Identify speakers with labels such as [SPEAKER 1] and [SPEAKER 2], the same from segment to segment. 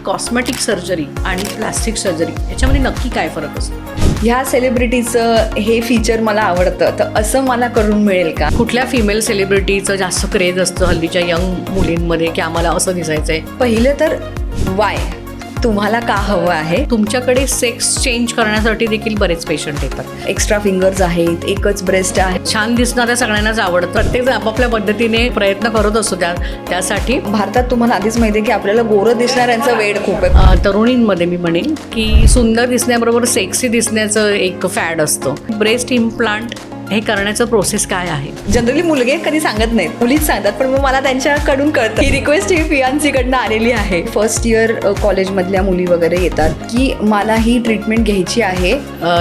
[SPEAKER 1] Cosmetic surgery आणि plastic surgery याच्यामध्ये नक्की काय फरक असतो?
[SPEAKER 2] ह्या सेलिब्रिटीचं हे फीचर मला आवडतं तर असं मला करून मिळेल का?
[SPEAKER 1] कुठल्या फिमेल सेलिब्रिटीचं जास्त क्रेज असतं हल्लीच्या यंग मुलींमध्ये की आम्हाला असं दिसायचंय?
[SPEAKER 2] पहिलं तर वाय तुम्हाला का हवं आहे?
[SPEAKER 1] तुमच्याकडे सेक्स चेंज करण्यासाठी देखील बरेच पेशंट येतात.
[SPEAKER 2] एक्स्ट्रा फिंगर्स आहेत, एकच ब्रेस्ट आहे.
[SPEAKER 1] छान दिसणाऱ्या सगळ्यांनाच आवडतं. प्रत्येक आपापल्या पद्धतीने प्रयत्न करत असतो त्यासाठी.
[SPEAKER 2] भारतात तुम्हाला आधीच माहिती आहे की आपल्याला गोरं दिसणाऱ्यांचं वेड खूप आहे.
[SPEAKER 1] तरुणींमध्ये मी म्हणेन की सुंदर दिसण्याबरोबर सेक्सी दिसण्याचं एक फॅड असतं. ब्रेस्ट इम्प्लांट हे करण्याचं प्रोसेस काय आहे?
[SPEAKER 2] जनरली मुलगे कधी सांगत नाहीत, मुलीच सांगतात, पण मग मला त्यांच्याकडून कळतं. ही रिक्वेस्ट ही फियांसीकडनं आलेली आहे. फर्स्ट इयर कॉलेजमधल्या मुली वगैरे येतात की मला ही ट्रीटमेंट घ्यायची आहे.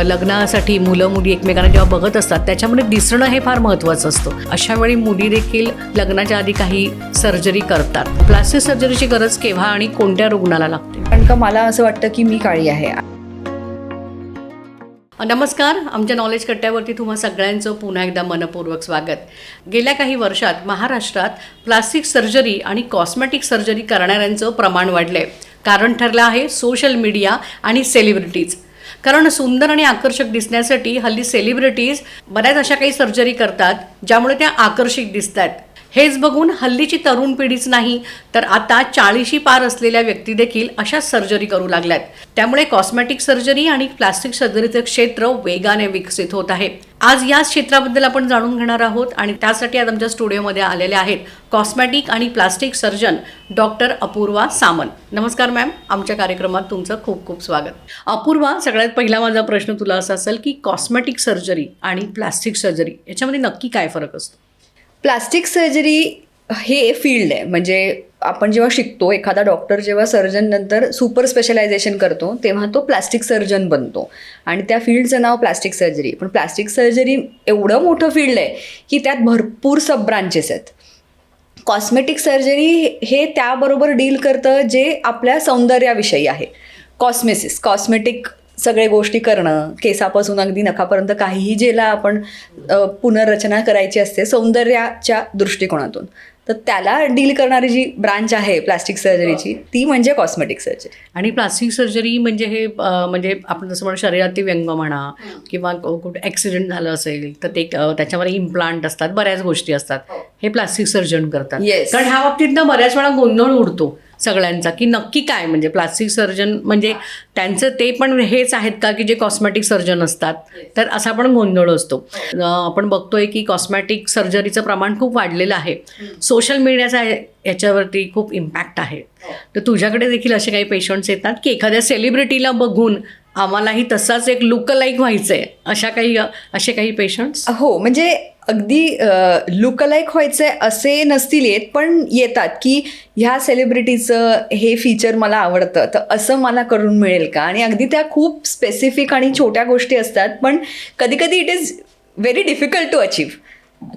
[SPEAKER 1] लग्नासाठी मुलं मुली एकमेकांना जेव्हा बघत असतात त्याच्यामध्ये दिसणं हे फार महत्त्वाचं असतं. अशा वेळी मुली देखील लग्नाच्या आधी काही सर्जरी करतात. प्लास्टिक सर्जरीची गरज केव्हा आणि कोणत्या रुग्णाला लागते?
[SPEAKER 2] कारण का मला असं वाटतं की मी काळी आहे.
[SPEAKER 1] नमस्कार, आमच्या नॉलेज कट्ट्यावरती तुम्हा सगळ्यांचं पुन्हा एकदा मनपूर्वक स्वागत. गेल्या काही वर्षात महाराष्ट्रात प्लास्टिक सर्जरी आणि कॉस्मेटिक सर्जरी करणाऱ्यांचं प्रमाण वाढलं आहे. कारण ठरलं आहे सोशल मीडिया आणि सेलिब्रिटीज. कारण सुंदर आणि आकर्षक दिसण्यासाठी हल्ली सेलिब्रिटीज बऱ्याच अशा काही सर्जरी करतात ज्यामुळे त्या आकर्षक दिसतात. हेच बघून हल्लीची तरुण पिढीच नाही तर आता 40शी पार असलेल्या व्यक्ती देखील अशा सर्जरी करू लागल्यात. त्यामुळे कॉस्मेटिक सर्जरी आणि प्लास्टिक सर्जरीचं क्षेत्र वेगाने विकसित होत आहे. आज याच क्षेत्राबद्दल आपण जाणून घेणार आहोत आणि त्यासाठी आज आमच्या स्टुडिओमध्ये आलेले आहेत कॉस्मेटिक आणि plastic surgeon doctor Apurva Samant. नमस्कार मॅम, आमच्या कार्यक्रमात तुमचं खूप खूप स्वागत. अपूर्वा, सगळ्यात पहिला माझा प्रश्न तुला असा असेल की कॉस्मेटिक सर्जरी आणि प्लास्टिक सर्जरी याच्यामध्ये नक्की काय फरक असतो?
[SPEAKER 2] प्लास्टिक सर्जरी हे फील्ड आहे. म्हणजे आपण जेव्हा शिकतो, एखादा डॉक्टर जेव्हा सर्जन नंतर सुपर स्पेशलायझेशन करतो तेव्हा तो प्लास्टिक सर्जन बनतो आणि त्या फील्डचं नाव प्लास्टिक सर्जरी. पण प्लास्टिक सर्जरी एवढं मोठं फील्ड आहे की त्यात भरपूर सब ब्रांचेस आहेत. कॉस्मेटिक सर्जरी हे त्याबरोबर डील करतं जे आपल्या सौंदर्याविषयी आहे. कॉस्मेटिक सगळे गोष्टी करणं, केसापासून अगदी नखापर्यंत काहीही ज्याला आपण पुनर्रचना करायची असते सौंदर्याच्या दृष्टिकोनातून, तर त्याला डील करणारी जी ब्रांच आहे प्लास्टिक सर्जरीची ती म्हणजे कॉस्मेटिक सर्जरी.
[SPEAKER 1] आणि प्लास्टिक सर्जरी म्हणजे हे म्हणजे आपण जसं म्हणून शरीरातील व्यंग म्हणा किंवा कुठे ॲक्सिडेंट झालं असेल तर ते त्याच्यावर इम्प्लांट असतात, बऱ्याच गोष्टी असतात, हे प्लास्टिक सर्जन करतात. कारण ह्या बाबतीत ना बऱ्याच वेळा गोंधळ उडतो सगळ्यांचा की नक्की काय म्हणजे प्लास्टिक सर्जन म्हणजे त्यांचं ते पण हेच आहेत का की जे कॉस्मेटिक सर्जन असतात, तर असा पण गोंधळ असतो. आपण बघतोय की कॉस्मेटिक सर्जरीचं प्रमाण खूप वाढलेलं आहे. सोशल मीडियाचा याच्यावरती खूप इम्पॅक्ट आहे. तर तुझ्याकडे देखील असे काही पेशंट्स येतात की एखाद्या सेलिब्रिटीला बघून आम्हालाही तसाच एक लुकलाईक व्हायचंय, असे काही पेशंट्स?
[SPEAKER 2] हो, म्हणजे अगदी लुकलाईक व्हायचंय असे नसतील येत, पण येतात की ह्या सेलिब्रिटीचं हे फीचर मला आवडतं तर असं मला करून मिळेल का? आणि अगदी त्या खूप स्पेसिफिक आणि छोट्या गोष्टी असतात, पण कधी कधी it is very difficult to achieve.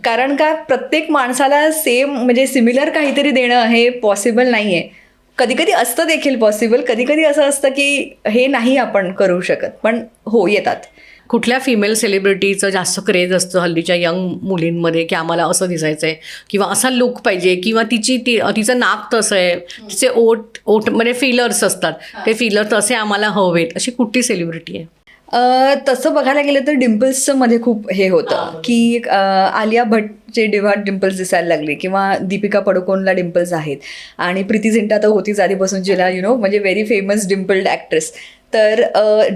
[SPEAKER 2] कारण का प्रत्येक माणसाला सेम म्हणजे सिमिलर काहीतरी देणं हे पॉसिबल नाही आहे. कधी कधी असतं देखील पॉसिबल, कधी कधी असं असतं की हे नाही आपण करू शकत, पण हो येतात.
[SPEAKER 1] कुठल्या फिमेल सेलिब्रिटीचं जास्त क्रेज असतं हल्लीच्या यंग मुलींमध्ये की आम्हाला असं दिसायचंय किंवा असा लुक पाहिजे किंवा तिचं नाक तसं आहे, तिचे ओठ म्हणजे फिलर्स असतात, ते फिलर तसे आम्हाला हवेत, अशी कुठली सेलिब्रिटी आहे?
[SPEAKER 2] तसं बघायला गेलं तर डिम्पल्सचं मध्ये खूप हे होतं की आलिया भट्टचे डिम्पल्स दिसायला लागले किंवा दीपिका पडुकोनला डिम्पल्स आहेत आणि प्रीती झिंटा तर होतीच आधीपासून, जिला म्हणजे व्हेरी फेमस डिम्पल्ड ॲक्ट्रेस. तर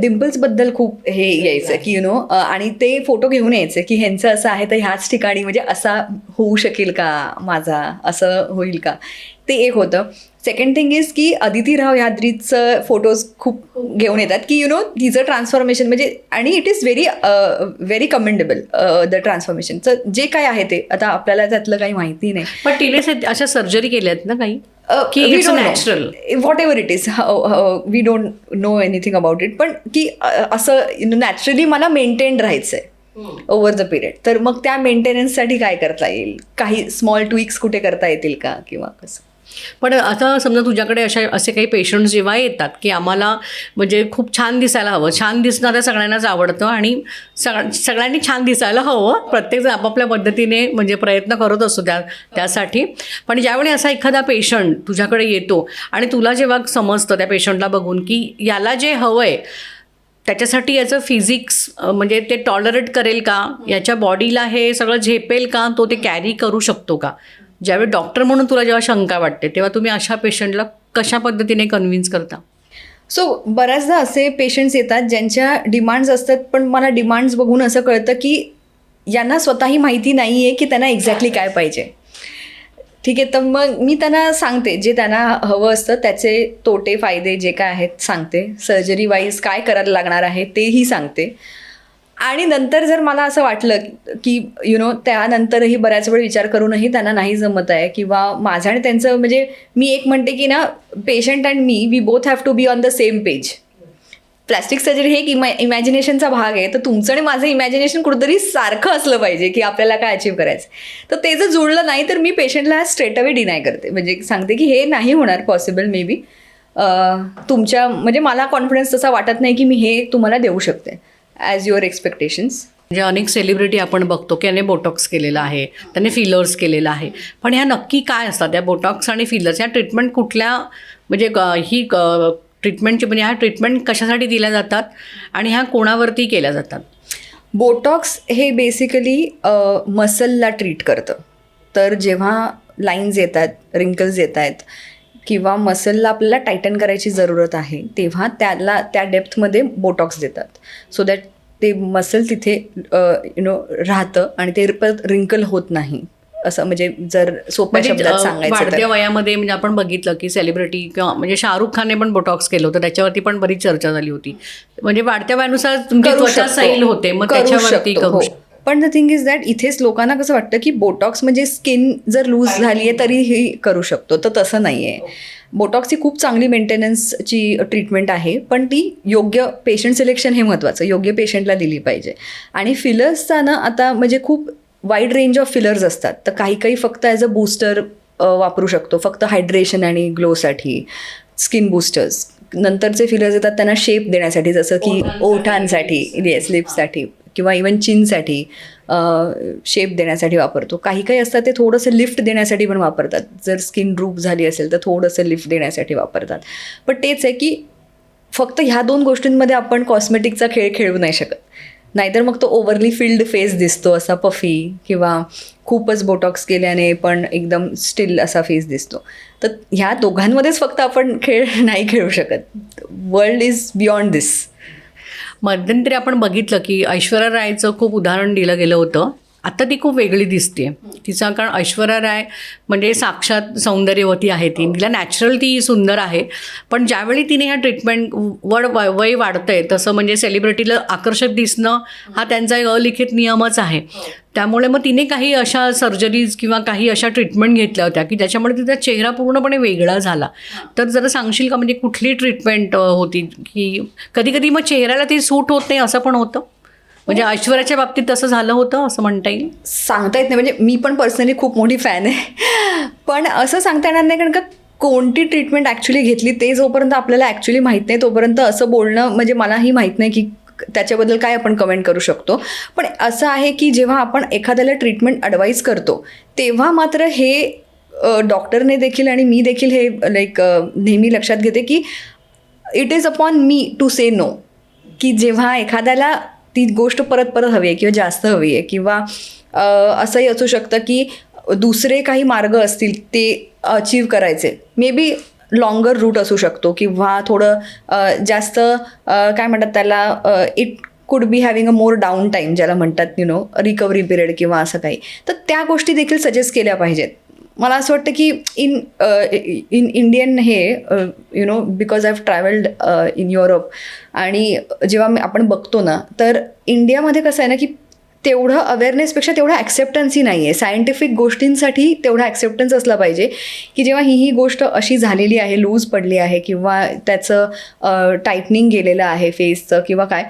[SPEAKER 2] डिम्पल्सबद्दल खूप हे यायचं की आणि ते फोटो घेऊन यायचे की ह्यांचं असं आहे तर ह्याच ठिकाणी म्हणजे असा होऊ शकेल का माझा, असं होईल का, ते एक होतं. सेकंड थिंग इज की अदिती राव ह्याद्रीचं फोटोज खूप घेऊन येतात की तिचं ट्रान्सफॉर्मेशन म्हणजे, आणि it is very commendable the ट्रान्सफॉर्मेशनचं जे काय आहे ते. आता आपल्याला त्यातलं काही माहिती नाही,
[SPEAKER 1] पण तिने अशा सर्जरी केल्या आहेत ना काही natural
[SPEAKER 2] whatever it is, we don't know anything about it, पण की असं नॅचरली मला मेंटेन राहायचं आहे ओव्हर द पिरियड. तर मग त्या मेंटेनन्ससाठी काय करता येईल, काही स्मॉल ट्विक्स कुठे करता येतील का किंवा कसं?
[SPEAKER 1] पण आता समजा तुझ्याकडे असे काही पेशंट्स जेव्हा येतात की आम्हाला म्हणजे खूप छान दिसायला हवं, छान दिसणारं सगळ्यांनाच आवडतं आणि सगळ्यांनी छान दिसायला हवं, प्रत्येकजण आपापल्या पद्धतीने म्हणजे प्रयत्न करत असतो त्यासाठी. पण ज्यावेळी असा एखादा पेशंट तुझ्याकडे येतो आणि तुला जेव्हा समजतं त्या पेशंटला बघून की याला जे हवं आहे त्याच्यासाठी याचं फिजिक्स म्हणजे ते टॉलरेट करेल का, याच्या बॉडीला हे सगळं झेपेल का, तो ते कॅरी करू शकतो का, ज्यावेळी डॉक्टर म्हणून तुला जेव्हा शंका वाटते तेव्हा तुम्ही अशा पेशंटला कशा पद्धतीने कन्व्हिन्स करता?
[SPEAKER 2] सो बऱ्याचदा असे पेशंट्स येतात ज्यांच्या डिमांड्स असतात, पण मला डिमांड्स बघून असं कळतं की यांना स्वतःही माहिती नाही आहे की त्यांना एक्झॅक्टली काय पाहिजे. ठीक आहे, तर मग मी त्यांना सांगते जे त्यांना हवं असतं त्याचे तोटे फायदे जे काय आहेत सांगते, सर्जरी वाईज काय करायला लागणार आहे तेही सांगते. आणि नंतर जर मला असं वाटलं की त्यानंतरही बऱ्याच वेळ विचार करूनही त्यांना नाही जमत आहे किंवा माझं आणि त्यांचं म्हणजे मी एक म्हणते की ना, patient and me we both have to be on the same page. Plastic surgery हे एक इमॅजिनेशनचा भाग आहे, तर तुमचं आणि माझं इमॅजिनेशन कुठेतरी सारखं असलं पाहिजे की आपल्याला काय अचीव्ह करायचं. तर ते जर जुळलं नाही तर मी पेशंटला स्ट्रेट अवे डिनाय करते, म्हणजे सांगते की हे नाही होणार पॉसिबल, मे बी तुमच्या म्हणजे मला कॉन्फिडन्स तसा वाटत नाही की मी हे तुम्हाला देऊ शकते ॲज युअर एक्सपेक्टेशन्स.
[SPEAKER 1] म्हणजे अनेक सेलिब्रिटी आपण बघतो की त्याने बोटॉक्स केलेलं आहे, त्याने फिलर्स केलेलं आहे, पण ह्या नक्की काय असतात या बोटॉक्स आणि फिलर्स? या ट्रीटमेंट कुठल्या म्हणजे ही ट्रीटमेंटची म्हणजे ह्या ट्रीटमेंट कशासाठी दिल्या जातात आणि ह्या कोणावरती केल्या जातात?
[SPEAKER 2] बोटॉक्स हे बेसिकली मसलला ट्रीट करतं. तर जेव्हा लाईन्स येतात, रिंकल्स येत आहेत किंवा मसलला आपल्याला टायटन करायची जरूरत आहे तेव्हा त्या डेप्थमध्ये बोटॉक्स देतात, सो दॅट ते मसल तिथे राहतं आणि ते परत रिंकल होत नाही. असं म्हणजे जर सोप्या शब्दात सांगायचं तर
[SPEAKER 1] वाढत्या वयामध्ये म्हणजे आपण बघितलं की सेलिब्रिटी किंवा म्हणजे शाहरुख खानने पण बोटॉक्स केलं होतं, त्याच्यावरती पण बरीच चर्चा झाली होती. म्हणजे वाढत्या वयानुसार तुमची त्वचा सैल होते, मग त्याच्यावरती करू शकतो.
[SPEAKER 2] पण द थिंग इज दॅट इथेच लोकांना कसं वाटतं की बोटॉक्स म्हणजे स्किन जर लूज झाली आहे तरीही करू शकतो, तर तसं नाही आहे. बोटॉक्स ही खूप चांगली मेंटेनन्सची ट्रीटमेंट आहे, पण ती योग्य पेशंट सिलेक्शन हे महत्त्वाचं, योग्य पेशंटला दिली पाहिजे. आणि फिलर्सचा ना आता म्हणजे खूप वाईड रेंज ऑफ फिलर्स असतात, तर काही फक्त ॲज अ बूस्टर वापरू शकतो, फक्त हायड्रेशन आणि ग्लोसाठी स्किन बूस्टर्स. नंतरचे फिलर्स येतात त्यांना शेप देण्यासाठी, जसं की ओठांसाठी, येस लिप्ससाठी किंवा इवन चिनसाठी शेप देण्यासाठी वापरतो. काही असतात ते थोडंसं लिफ्ट देण्यासाठी पण वापरतात, जर स्किन ड्रूप झाली असेल तर थोडंसं लिफ्ट देण्यासाठी वापरतात. पण तेच आहे की फक्त ह्या दोन गोष्टींमध्ये आपण कॉस्मेटिकचा खेळ खेळू नाही शकत, नाहीतर मग तो ओव्हरली फिल्ड फेस दिसतो असा पफी, किंवा खूपच बोटॉक्स केल्याने पण एकदम स्टिल असा फेस दिसतो. तर ह्या दोघांमध्येच फक्त आपण खेळ नाही खेळू शकत. वर्ल्ड इज बियॉन्ड दिस.
[SPEAKER 1] मध्यंतरी आपण बघितलं की ऐश्वर्या रायचं खूप उदाहरण दिलं गेलं होतं. आता ती खूप वेगळी दिसते तिचा, कारण ऐश्वर्या राय म्हणजे साक्षात सौंदर्यवती आहे ती, तिला नॅचरल ती सुंदर आहे. पण ज्यावेळी तिने ह्या ट्रीटमेंट वय वाढतंय तसं म्हणजे सेलिब्रिटीला आकर्षक दिसणं हा त्यांचा एक अलिखित नियमच आहे. त्यामुळे मग तिने काही अशा सर्जरीज किंवा काही अशा ट्रीटमेंट घेतल्या होत्या की त्याच्यामुळे तिचा चेहरा पूर्णपणे वेगळा झाला. तर जरा सांगशील का म्हणजे कुठली ट्रीटमेंट होती की कधी मग चेहऱ्याला ती सूट होत नाही असं पण होतं? म्हणजे ऐश्वर्याच्या बाबतीत तसं झालं होतं असं म्हणता येईल?
[SPEAKER 2] सांगता येत नाही, म्हणजे मी पण पर्सनली खूप मोठी फॅन आहे, पण असं सांगता येणार नाही, कारण का कोणती ट्रीटमेंट ॲक्च्युली घेतली ते जोपर्यंत आपल्याला ॲक्च्युली माहीत नाही तोपर्यंत असं बोलणं म्हणजे मलाही माहीत नाही की त्याच्याबद्दल काय आपण कमेंट करू शकतो. पण असं आहे की जेव्हा आपण एखाद्याला ट्रीटमेंट ॲडवाईज करतो तेव्हा मात्र हे डॉक्टरने देखील आणि मी देखील हे नेहमी लक्षात घेते की it is upon me to say no. की जेव्हा एखाद्याला ती गोष्ट परत हवी आहे किंवा जास्त हवी आहे किंवा असंही असू शकतं की दुसरे काही मार्ग असतील ते अचीव करायचे, मे बी लॉंगर रूट असू शकतो किंवा थोडं जास्त काय म्हणतात त्याला, it could be having a more down time ज्याला म्हणतात रिकव्हरी पिरियड किंवा असं काही, तर त्या गोष्टी देखील सजेस्ट केल्या पाहिजेत. मला असं वाटतं की इन इंडियन हे because I have travelled in Europe, आणि जेव्हा आपण बघतो ना तर इंडियामध्ये कसं आहे ना की तेवढं अवेअरनेसपेक्षा तेवढा ॲक्सेप्टन्सही नाही आहे. सायंटिफिक गोष्टींसाठी तेवढा ॲक्सेप्टन्स असला पाहिजे की जेव्हा ही गोष्ट अशी झालेली आहे, लूज पडली आहे किंवा त्याचं टाईटनिंग गेलेलं आहे फेसचं किंवा काय,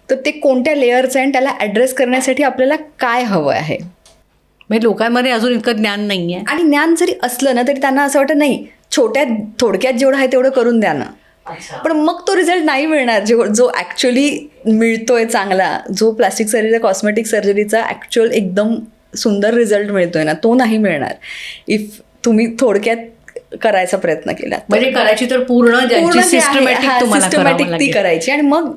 [SPEAKER 2] तर ते कोणत्या लेअरचं आहे आणि त्याला ॲड्रेस करण्यासाठी आपल्याला काय हवं आहे.
[SPEAKER 1] म्हणजे लोकांमध्ये अजून इतकं ज्ञान नाही आहे,
[SPEAKER 2] आणि ज्ञान जरी असलं ना तरी त्यांना असं वाटतं नाही थोडक्यात जेवढं आहे तेवढं करून द्या ना. पण मग तो रिझल्ट नाही मिळणार जो ॲक्च्युली मिळतोय चांगला, जो प्लास्टिक सर्जरी कॉस्मेटिक सर्जरीचा ॲक्च्युअल एकदम सुंदर रिझल्ट मिळतोय ना, तो नाही मिळणार इफ तुम्ही थोडक्यात करायचा प्रयत्न केला.
[SPEAKER 1] म्हणजे करायची तर पूर्ण
[SPEAKER 2] सिस्टमॅटिक ती करायची. आणि मग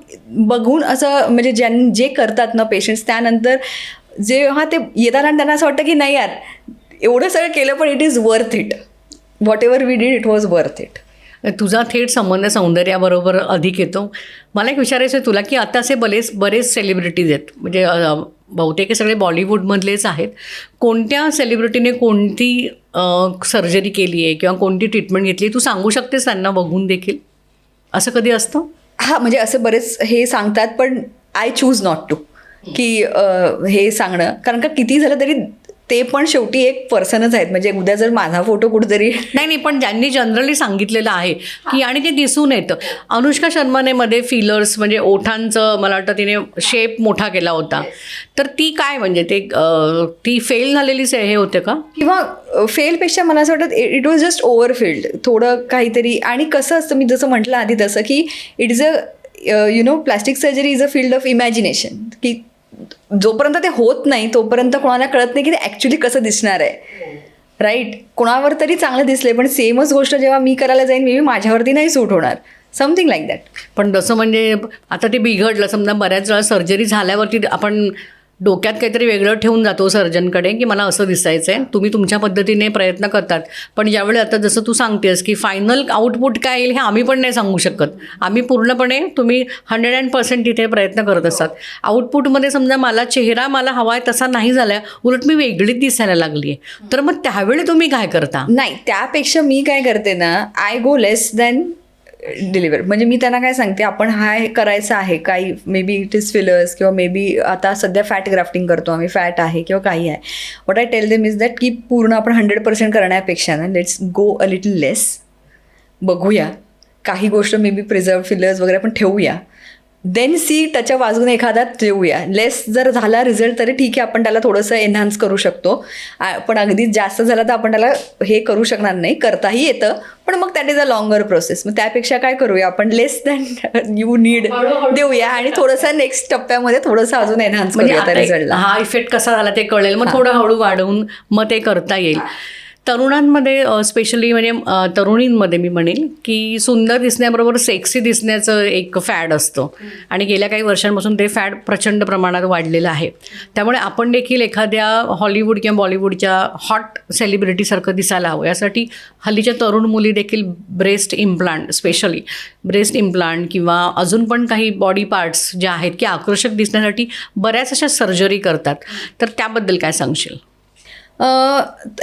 [SPEAKER 2] बघून असं म्हणजे जे करतात ना पेशंट्स, त्यानंतर जेव्हा ते येतात आणि त्यांना असं वाटतं की नाही यार एवढं सगळं केलं पण it is worth it, whatever we did it was worth it.
[SPEAKER 1] तुझा थेट संबंध सौंदर्याबरोबर अधिक येतो. मला एक विचारायचं आहे तुला की आता असे बरेच सेलिब्रिटीज आहेत, म्हणजे बहुतेक हे सगळे बॉलिवूडमधलेच आहेत. कोणत्या सेलिब्रिटीने कोणती सर्जरी केली आहे किंवा कोणती ट्रीटमेंट घेतली तू सांगू शकतेस त्यांना बघून देखील? असं कधी असतं?
[SPEAKER 2] हां, म्हणजे असं बरेच हे सांगतात, पण आय चूज नॉट टू की हे सांगणं, कारण का किती झालं तरी ते पण शेवटी एक पर्सनच आहेत. म्हणजे उद्या जर माझा फोटो कुठेतरी
[SPEAKER 1] नाही पण ज्यांनी जनरली सांगितलेलं आहे की, आणि ते दिसून येतं. अनुष्का शर्माने मध्ये फिलर्स म्हणजे ओठांचं मला वाटतं तिने शेप मोठा केला होता, तर ती काय म्हणजे ती फेल झालेलीच हे होते का?
[SPEAKER 2] किंवा फेलपेक्षा मला असं वाटतं इट वॉज जस्ट ओव्हरफिल्ड थोडं काहीतरी. आणि कसं असतं, मी जसं म्हटलं आधी तसं की it is plastic surgery is a field of imagination, की जोपर्यंत ते होत नाही तोपर्यंत कोणाला कळत नाही की ते ॲक्च्युली कसं दिसणार आहे. राईट, कोणावर तरी चांगलं दिसले, पण सेमच गोष्ट जेव्हा मी करायला जाईन मे बी माझ्यावरती नाही सूट होणार, समथिंग लाईक दॅट.
[SPEAKER 1] पण जसं म्हणजे आता ते बिघडलं समजा, बऱ्याच वेळा सर्जरी झाल्यावरती आपण डोक्यात काहीतरी वेगळं ठेवून जातो सर्जनकडे की मला असं दिसायचं आहे. तुम्ही तुमच्या पद्धतीने प्रयत्न करतात, पण ज्यावेळी आता जसं तू सांगतेस की फायनल आउटपुट काय येईल हे आम्ही पण नाही सांगू शकत. आम्ही पूर्णपणे तुम्ही 100% तिथे प्रयत्न करत असतात. आउटपुटमध्ये समजा मला चेहरा मला हवा आहे तसा नाही झाला, उलट मी वेगळीच दिसायला लागली आहे, तर मग त्यावेळी तुम्ही काय करता?
[SPEAKER 2] नाही, त्यापेक्षा मी काय करते ना, I go less than deliver. म्हणजे मी त्यांना काय सांगते, आपण हा करायचं आहे काही, may be it is fillers किंवा मे बी आता सध्या फॅट ग्राफ्टिंग करतो आम्ही, फॅट आहे किंवा काही आहे. What I tell them is that की पूर्ण आपण 100% करण्यापेक्षा ना लेट्स गो अ लिटल लेस, बघूया काही गोष्ट मे बी प्रिझर्व फिलर्स वगैरे पण ठेवूया, देन सी त्याच्या बाजूने एखादा ठेवूया. लेस जर झाला रिझल्ट तरी ठीक आहे, आपण त्याला थोडंसं एनहान्स करू शकतो. पण अगदीच जास्त झालं तर आपण त्याला हे करू शकणार नाही, करताही येतं पण मग that is a longer process. मग त्यापेक्षा काय करूया आपण, लेस दॅन यू नीड देऊया आणि थोडंसं नेक्स्ट टप्प्यामध्ये थोडंसं अजून एनहान्स करूया त्या रिझल्टला.
[SPEAKER 1] हा इफेक्ट कसा झाला ते कळेल, मग थोडं हळू वाढवून मग ते करता येईल. तरुणांमध्ये स्पेशली म्हणजे तरुणींमध्ये मी म्हणेल की सुंदर दिसण्याबरोबर सेक्सी दिसण्याचं एक फॅड असतं, आणि गेल्या काही वर्षांपासून ते फॅड प्रचंड प्रमाणात वाढलेलं आहे. त्यामुळे आपण देखील एखाद्या हॉलिवूड किंवा बॉलिवूडच्या हॉट सेलिब्रिटीसारखं दिसायला हवं, यासाठी हल्लीच्या तरुण मुली देखील breast implant, specially breast implant किंवा अजून पण काही बॉडी पार्ट्स ज्या आहेत की आकर्षक दिसण्यासाठी बऱ्याच अशा सर्जरी करतात, तर त्याबद्दल काय सांगशील?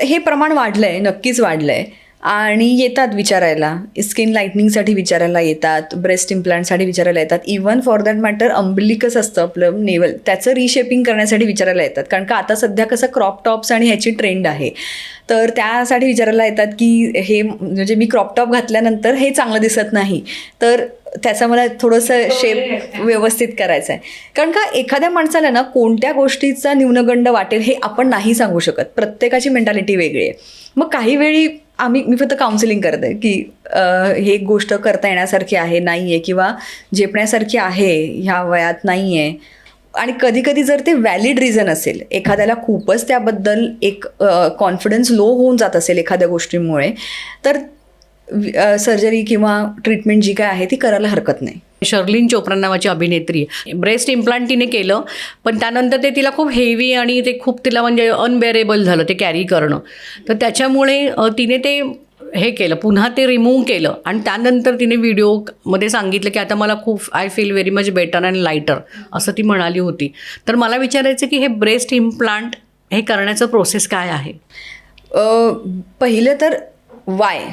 [SPEAKER 2] हे प्रमाण वाढलं आहे, नक्कीच वाढलं आहे. आणि येतात विचारायला, स्किन लाईटनिंगसाठी विचारायला येतात, ब्रेस्ट इम्प्लांटसाठी विचारायला येतात, इवन फॉर दॅट मॅटर अंबलिकस असतं आपलं नेवल, त्याचं रिशेपिंग करण्यासाठी विचारायला येतात. कारण का आता सध्या कसं क्रॉप टॉप्स आणि ह्याची ट्रेंड आहे, तर त्यासाठी विचारायला येतात की हे म्हणजे मी क्रॉप टॉप घातल्यानंतर हे चांगलं दिसत नाही, तर त्याचा मला थोडंसं शेप व्यवस्थित करायचं आहे. कारण का एखाद्या माणसाला ना कोणत्या गोष्टीचा न्यूनगंड वाटेल हे आपण नाही सांगू शकत, प्रत्येकाची मेंटॅलिटी वेगळी आहे. मग काही वेळी मी फक्त काउन्सिलिंग करते की हे गोष्ट करता येण्यासारखी आहे, नाही आहे, किंवा झेपण्यासारखी आहे, ह्या वयात नाही आहे. आणि कधी कधी जर ते व्हॅलिड रिझन असेल, एखाद्याला खूपच त्याबद्दल एक कॉन्फिडन्स लो होऊन जात असेल एखाद्या गोष्टीमुळे, तर सर्जरी किंवा ट्रीटमेंट जी काय आहे ती करायला हरकत नाही.
[SPEAKER 1] शर्लिन चोप्रा नावाची अभिनेत्री, ब्रेस्ट इम्प्लांट तिने केलं, पण त्यानंतर ते तिला खूप हेवी आणि ते खूप तिला म्हणजे अनबेरेबल झालं ते कॅरी करणं, तर त्याच्यामुळे तिने ते हे केलं, पुन्हा ते रिमूव्ह केलं. आणि त्यानंतर तिने व्हिडिओमध्ये सांगितलं की आता मला खूप I feel very much better and lighter असं ती म्हणाली होती. तर मला विचारायचं की हे ब्रेस्ट इम्प्लांट हे करण्याचं प्रोसेस काय आहे?
[SPEAKER 2] पहिलं तर वाय,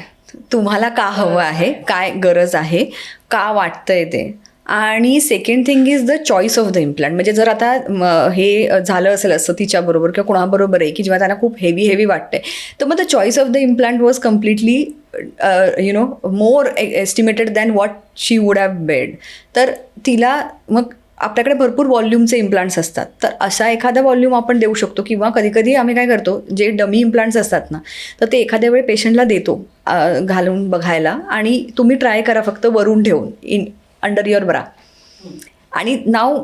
[SPEAKER 2] तुम्हाला का हवं आहे, काय गरज आहे, का वाटतंय ते. आणि second thing is the choice of the implant. म्हणजे जर आता हे झालं असेल असं तिच्याबरोबर किंवा कोणाबरोबर आहे की जेव्हा त्यांना खूप हेवी वाटतंय, तर मग the choice of the implant was completely more estimated than what she would have bed. तर तिला मग आपल्याकडे भरपूर व्हॉल्यूमचे इम्प्लांट्स असतात, तर असा एखादा व्हॉल्यूम आपण देऊ शकतो. किंवा कधी आम्ही काय करतो, जे डमी इम्प्लांट्स असतात ना, तर ते एखाद्या वेळी पेशंटला देतो घालून बघायला, आणि तुम्ही ट्राय करा फक्त वरून ठेवून अंडर युअर ब्रा. आणि नाव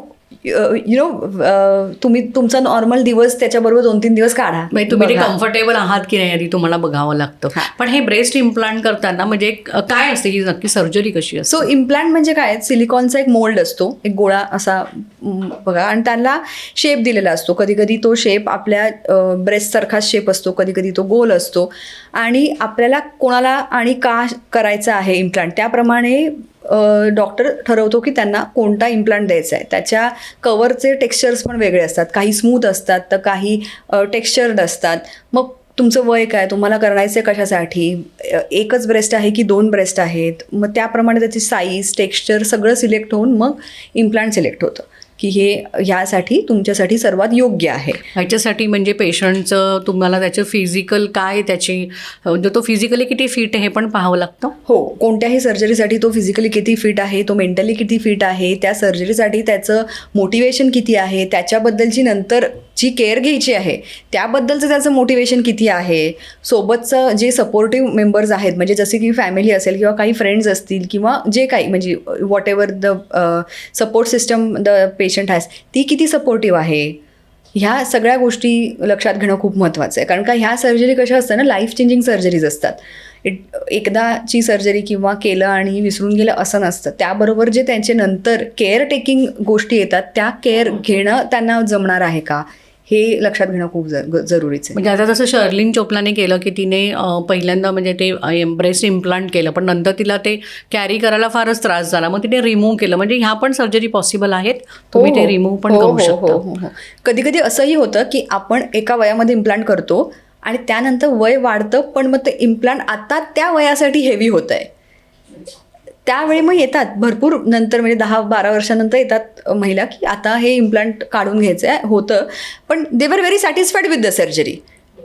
[SPEAKER 2] तुम्ही तुमचा नॉर्मल दिवस त्याच्याबरोबर 2-3 दिवस काढा.
[SPEAKER 1] म्हणजे तुम्ही ते
[SPEAKER 2] बघा.
[SPEAKER 1] कम्फर्टेबल आहात की नाही आधी तुम्हाला बघावं लागतं. पण हे ब्रेस्ट इम्प्लांट करताना म्हणजे काय असते ही नक्की सर्जरी कशी असते?
[SPEAKER 2] सो इम्प्लांट म्हणजे काय, सिलिकॉनचा एक मोल्ड असतो, एक गोळा असा बघा, आणि त्याला शेप दिलेला असतो. कधी तो शेप आपल्या ब्रेस्टसारखाच शेप असतो, कधी तो गोल असतो. आणि आपल्याला कोणाला आणि का करायचं आहे इम्प्लांट, त्याप्रमाणे डॉक्टर ठरवतो की त्यांना कोणता इम्प्लांट द्यायचा आहे. त्याच्या कवरचे टेक्स्चर्स पण वेगळे असतात, काही स्मूथ असतात तर काही टेक्स्चर्ड असतात. मग तुमचं वय काय, तुम्हाला करायचं आहे कशासाठी, एकच ब्रेस्ट आहे की 2 ब्रेस्ट आहेत, मग त्याप्रमाणे त्याची साईज, टेक्स्चर सगळं सिलेक्ट होऊन मग इम्प्लांट सिलेक्ट होतं की हे ह्यासाठी तुमच्यासाठी सर्वात योग्य आहे.
[SPEAKER 1] ह्याच्यासाठी म्हणजे पेशंटचं तुम्हाला त्याचं फिजिकल काय, त्याची म्हणजे तो फिजिकली किती फिट आहे हे पण पाहावं लागतं.
[SPEAKER 2] हो, कोणत्याही सर्जरीसाठी तो फिजिकली किती फिट आहे, तो मेंटली किती फिट आहे, त्या सर्जरीसाठी त्याचं मोटिवेशन किती आहे, त्याच्याबद्दलची नंतर जी केअर घ्यायची आहे त्याबद्दलचं त्याचं मोटिवेशन किती आहे, सोबतचं जे सपोर्टिव्ह मेंबर्स आहेत, म्हणजे जसे की फॅमिली असेल किंवा काही फ्रेंड्स असतील किंवा जे काही म्हणजे what ever the support system the patient has, ती किती सपोर्टिव्ह आहे, ह्या सगळ्या गोष्टी लक्षात घेणं खूप महत्त्वाचं आहे. कारण का ह्या सर्जरी कशा असतात ना, लाईफ चेंजिंग सर्जरीज असतात. एकदाची सर्जरी किंवा केलं आणि विसरून गेलं असं नसतं. त्याबरोबर जे त्यांचे नंतर केअर टेकिंग गोष्टी येतात, त्या केअर घेणं त्यांना जमणार आहे का, हे लक्षात घेणं खूप जरुरीचं आहे.
[SPEAKER 1] म्हणजे आता जसं शर्लिन चोपलाने केलं की तिने पहिल्यांदा म्हणजे ते ब्रेस्ट इम्प्लांट केलं, पण नंतर तिला ते कॅरी करायला फारच त्रास झाला, मग तिने रिमूव्ह केलं. म्हणजे ह्या पण सर्जरी पॉसिबल आहेत, तुम्ही ते रिमूव्ह पण करू शकता.
[SPEAKER 2] कधी असंही होतं की आपण एका वयामध्ये इम्प्लांट करतो आणि त्यानंतर वय वाढतं, पण मग ते इम्प्लांट आता त्या वयासाठी हेवी होत आहे. त्यावेळी मग येतात भरपूर नंतर, म्हणजे 10-12 वर्षानंतर येतात महिला की आता हे इम्प्लांट काढून घ्यायचं आहे होतं, पण they were very satisfied with the